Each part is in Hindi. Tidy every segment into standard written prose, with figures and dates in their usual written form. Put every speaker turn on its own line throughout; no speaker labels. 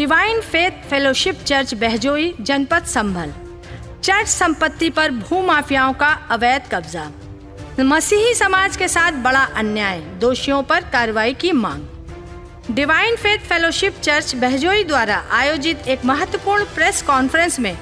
Divine faith fellowship church Bahjoi, जनपद संभल। चर्च संपत्ति पर भूमाफियाओं का अवैध कब्जा। मसीही समाज के साथ बड़ा अन्याय, दोषियों पर कार्रवाई की मांग। Divine faith fellowship church Bahjoi द्वारा आयोजित एक महत्वपूर्ण प्रेस कॉन्फ्रेंस में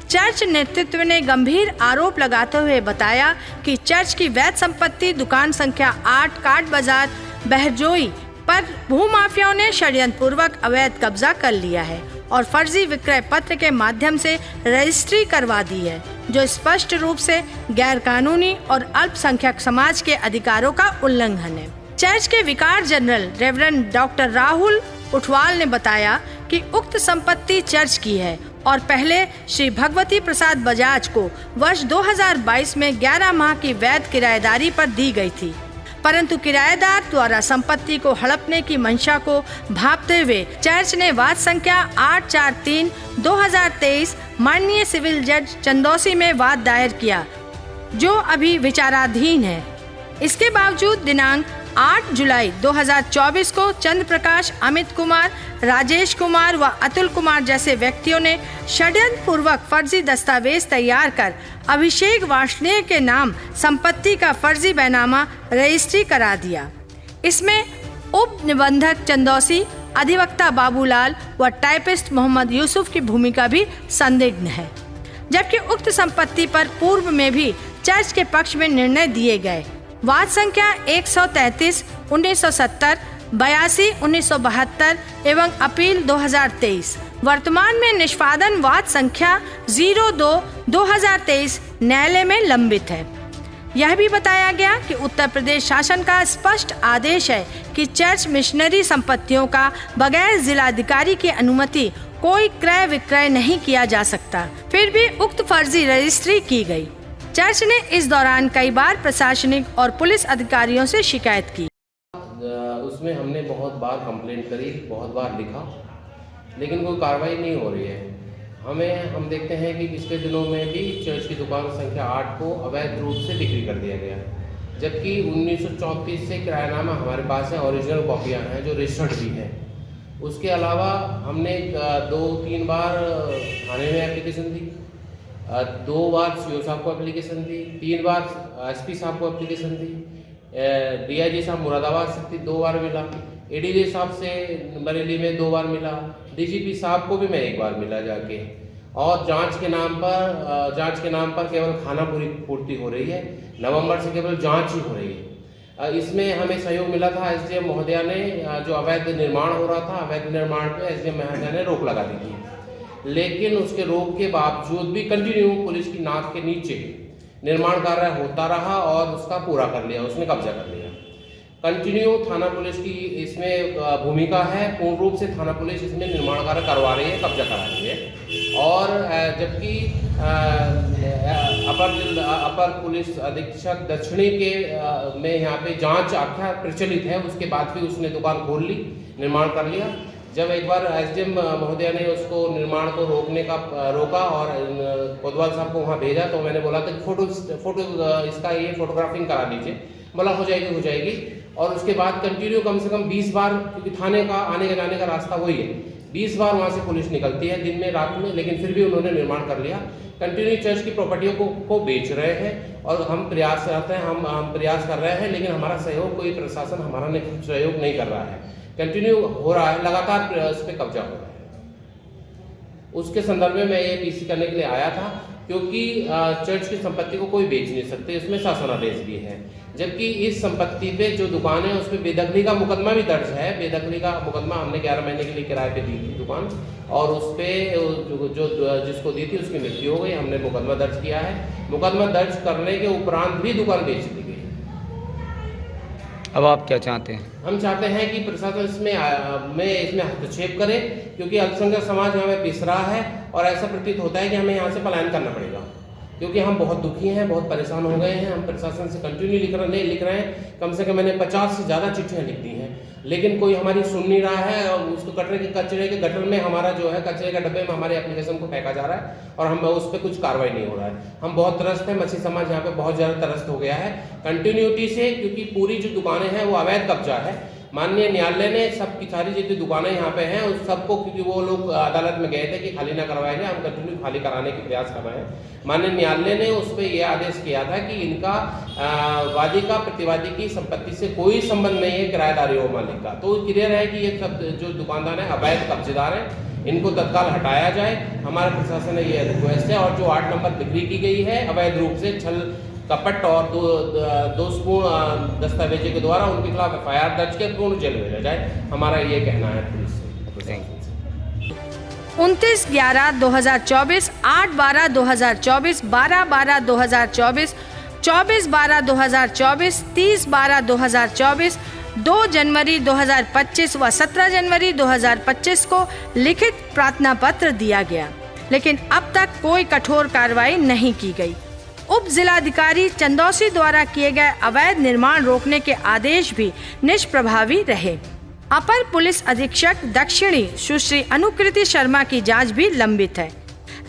चर्च नेतृत्व ने गंभीर आरोप लगाते हुए बताया कि चर्च की वैध संपत्ति दुकान संख्या 8 काट बाजार बहजोई पर भूमाफियाओं ने षड्यंत्र पूर्वक अवैध कब्जा कर लिया है और फर्जी विक्रय पत्र के माध्यम से रजिस्ट्री करवा दी है, जो स्पष्ट रूप से गैर कानूनी और अल्पसंख्यक समाज के अधिकारों का उल्लंघन है। चर्च के विकार जनरल रेवरेंड डॉक्टर राहुल उठवाल ने बताया कि उक्त संपत्ति चर्च की है और पहले श्री भगवती प्रसाद बजाज को वर्ष 2022 में 11 माह की वैध किराएदारी पर दी गई थी, परंतु किराएदार द्वारा संपत्ति को हड़पने की मंशा को भांपते हुए चर्च ने वाद संख्या 843/2023 माननीय सिविल जज चंदौसी में वाद दायर किया, जो अभी विचाराधीन है। इसके बावजूद दिनांक 8 जुलाई 2024 को चंद्र प्रकाश, अमित कुमार, राजेश कुमार व अतुल कुमार जैसे व्यक्तियों ने षड्यंत्र पूर्वक फर्जी दस्तावेज तैयार कर अभिषेक वार्ष्णेय के नाम संपत्ति का फर्जी बैनामा रजिस्ट्री करा दिया। इसमें उप निबंधक चंदौसी, अधिवक्ता बाबूलाल व टाइपिस्ट मोहम्मद यूसुफ की भूमिका भी संदिग्ध है, जबकि उक्त संपत्ति पर पूर्व में भी चर्च के पक्ष में निर्णय दिए गए। वाद संख्या 133/1970, 82/1972 एवं अपील 2023। वर्तमान में निष्पादन वाद संख्या 02/2023 न्यायालय में लंबित है। यह भी बताया गया कि उत्तर प्रदेश शासन का स्पष्ट आदेश है कि चर्च मिशनरी संपत्तियों का बगैर जिलाधिकारी की अनुमति कोई क्रय विक्रय नहीं किया जा सकता। फिर भी उक्त फर्जी रजिस्ट्री की गई। चर्च ने इस दौरान कई बार प्रशासनिक और पुलिस अधिकारियों से शिकायत की।
उसमें हमने बहुत बार कंप्लेंट करी, बहुत बार लिखा, लेकिन कोई कार्रवाई नहीं हो रही है। हम देखते हैं कि पिछले दिनों में भी चर्च की दुकान संख्या 8 को अवैध रूप से बिक्री कर दिया गया, जबकि 1934 से किरायानामा हमारे पास है, ओरिजिनल कॉपियाँ हैं जो रजिस्टर्ड भी हैं। उसके अलावा हमने 2-3 बार थाने में एप्लीकेशन दी, 2 बार सीओ साहब को एप्लीकेशन दी, 3 बार एसपी साहब को एप्लीकेशन दी, डीआईजी साहब मुरादाबाद से 2 बार मिला, एडीजी साहब से बरेली में 2 बार मिला, डीजीपी साहब को भी मैं 1 बार मिला जाके। और जांच के नाम पर केवल खाना पूर्ति हो रही है। नवंबर से केवल जांच ही हो रही है। इसमें हमें सहयोग मिला था एसडीएम महोदया ने, जो अवैध निर्माण हो रहा था, अवैध निर्माण पे एसडीएम महोदया ने रोक लगा दी थी, लेकिन उसके रोक के बावजूद भी कंटिन्यू पुलिस की नाक के नीचे निर्माण कार्य होता रहा और उसका पूरा कर लिया, उसने कब्जा कर लिया। कंटिन्यू थाना पुलिस की इसमें भूमिका है, पूर्ण रूप से थाना पुलिस इसमें निर्माण कार्य करवा रही है, कब्जा करा रही है। और जबकि अपर पुलिस अधीक्षक दक्षिणी के में यहाँ पे जांच आख्या प्रचलित है, उसके बाद भी उसने दुकान खोल ली, निर्माण कर लिया। जब एक बार एसडीएम महोदया ने उसको निर्माण को रोका और कोतवाल साहब को वहाँ भेजा, तो मैंने बोला कि फोटो इसका ये फोटोग्राफिंग करा लीजिए। बोला हो जाएगी। और उसके बाद कंटिन्यू कम से कम 20 बार, क्योंकि थाने का आने के जाने का रास्ता वही है, 20 बार वहाँ से पुलिस निकलती है दिन में रात में, लेकिन फिर भी उन्होंने निर्माण कर लिया। कंटिन्यू चर्च की प्रॉपर्टियों को बेच रहे हैं और हम प्रयास करते हैं, हम प्रयास कर रहे हैं, लेकिन हमारा सहयोग कोई प्रशासन हमारा सहयोग नहीं कर रहा है। कंटिन्यू हो रहा है, लगातार उस पर कब्जा हो रहा है। उसके संदर्भ में मैं ये पीसी करने के लिए आया था, क्योंकि चर्च की संपत्ति को कोई बेच नहीं सकते, इसमें शासनादेश भी है। जबकि इस संपत्ति पे जो दुकान है उसमें बेदखली का मुकदमा भी दर्ज है। बेदखली का मुकदमा हमने 11 महीने के लिए किराए पे दी थी दुकान, और उस पर जो जिसको दी थी उसकी मृत्यु हो गई। हमने मुकदमा दर्ज किया है। मुकदमा दर्ज करने के उपरांत भी दुकान बेच दी गई।
अब आप क्या चाहते हैं?
हम चाहते हैं कि प्रशासन इसमें हस्तक्षेप करे, क्योंकि अल्पसंख्यक समाज यहाँ पे पिस रहा है और ऐसा प्रतीत होता है कि हमें यहाँ से पलायन करना पड़ेगा, क्योंकि हम बहुत दुखी हैं, बहुत परेशान हो गए हैं। हम प्रशासन से कंटिन्यू लिख रहे हैं। कम से कम मैंने 50 से ज़्यादा चिट्ठियाँ लिख दी हैं, लेकिन कोई हमारी सुन नहीं रहा है। और उसको कचरे के गटर में हमारा जो है, कचरे के डब्बे में हमारे एप्लीकेशन को फेंका जा रहा है और हम उस पर कुछ कार्रवाई नहीं हो रहा है। हम बहुत त्रस्त हैं, मछली समाज यहाँ पे बहुत ज़्यादा त्रस्त हो गया है कंटिन्यूटी से, क्योंकि पूरी जो दुकानें हैं वो अवैध कब्जा है। माननीय न्यायालय ने सबकी सारी जितनी दुकानें यहाँ पे हैं उस सबको, क्योंकि वो लोग अदालत में गए थे कि खाली ना करवाया जाए, हम कंटिन्यू खाली कराने के प्रयास कर रहे हैं। माननीय न्यायालय ने उस पर यह आदेश किया था कि इनका वादी का प्रतिवादी की संपत्ति से कोई संबंध नहीं है, किराएदारी और मालिक का। तो क्लियर है कि ये सब जो दुकानदार हैं अवैध कब्जेदार हैं, इनको तत्काल हटाया जाए। हमारे प्रशासन ने ये रिक्वेस्ट है। और जो 8 नंबर बिक्री की गई है अवैध रूप से छल कपट और दोषपूर्ण दस्तावेजों के द्वारा, उनके खिलाफ FIR दर्ज कर पूर्ण जेल भेजा जाए। हमारा ये कहना है पुलिस से।
29/11/2024, 8/12/2024, 12/12/2024, 24/12/2024, 30/12/2024, 2 जनवरी 2025 व 17 जनवरी 2025 को लिखित प्रार्थना पत्र दिया गया, लेकिन अब तक कोई कठोर कार्रवाई नहीं की गई। उप जिलाधिकारी चंदौसी द्वारा किए गए अवैध निर्माण रोकने के आदेश भी निष्प्रभावी रहे। अपर पुलिस अधीक्षक दक्षिणी सुश्री अनुकृति शर्मा की जांच भी लंबित है।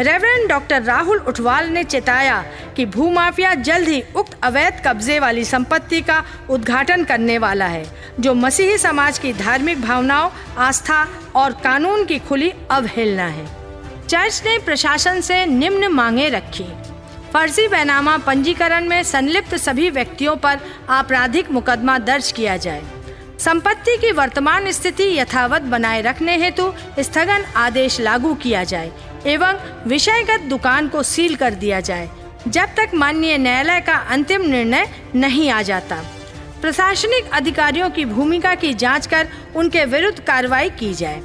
रेवरेंड डॉक्टर राहुल उठवाल ने चेताया कि भूमाफिया जल्द ही उक्त अवैध कब्जे वाली संपत्ति का उद्घाटन करने वाला है, जो मसीही समाज की धार्मिक भावनाओं, आस्था और कानून की खुली अवहेलना है। चर्च ने प्रशासन से निम्न मांगे रखी। फर्जी बैनामा पंजीकरण में संलिप्त सभी व्यक्तियों पर आपराधिक मुकदमा दर्ज किया जाए। संपत्ति की वर्तमान स्थिति यथावत बनाए रखने हेतु स्थगन आदेश लागू किया जाए एवं विषयगत दुकान को सील कर दिया जाए जब तक माननीय न्यायालय का अंतिम निर्णय नहीं आ जाता। प्रशासनिक अधिकारियों की भूमिका की जांच कर उनके विरुद्ध कार्रवाई की जाए।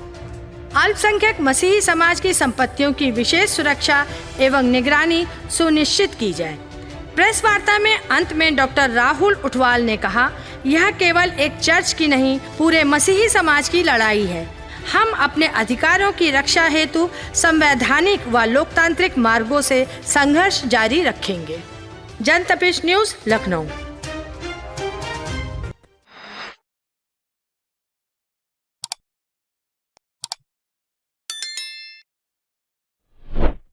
अल्पसंख्यक मसीही समाज की संपत्तियों की विशेष सुरक्षा एवं निगरानी सुनिश्चित की जाए। प्रेस वार्ता में अंत में डॉक्टर राहुल उठवाल ने कहा, यह केवल एक चर्च की नहीं, पूरे मसीही समाज की लड़ाई है। हम अपने अधिकारों की रक्षा हेतु संवैधानिक व लोकतांत्रिक मार्गों से संघर्ष जारी रखेंगे। जनतपिश न्यूज़, लखनऊ।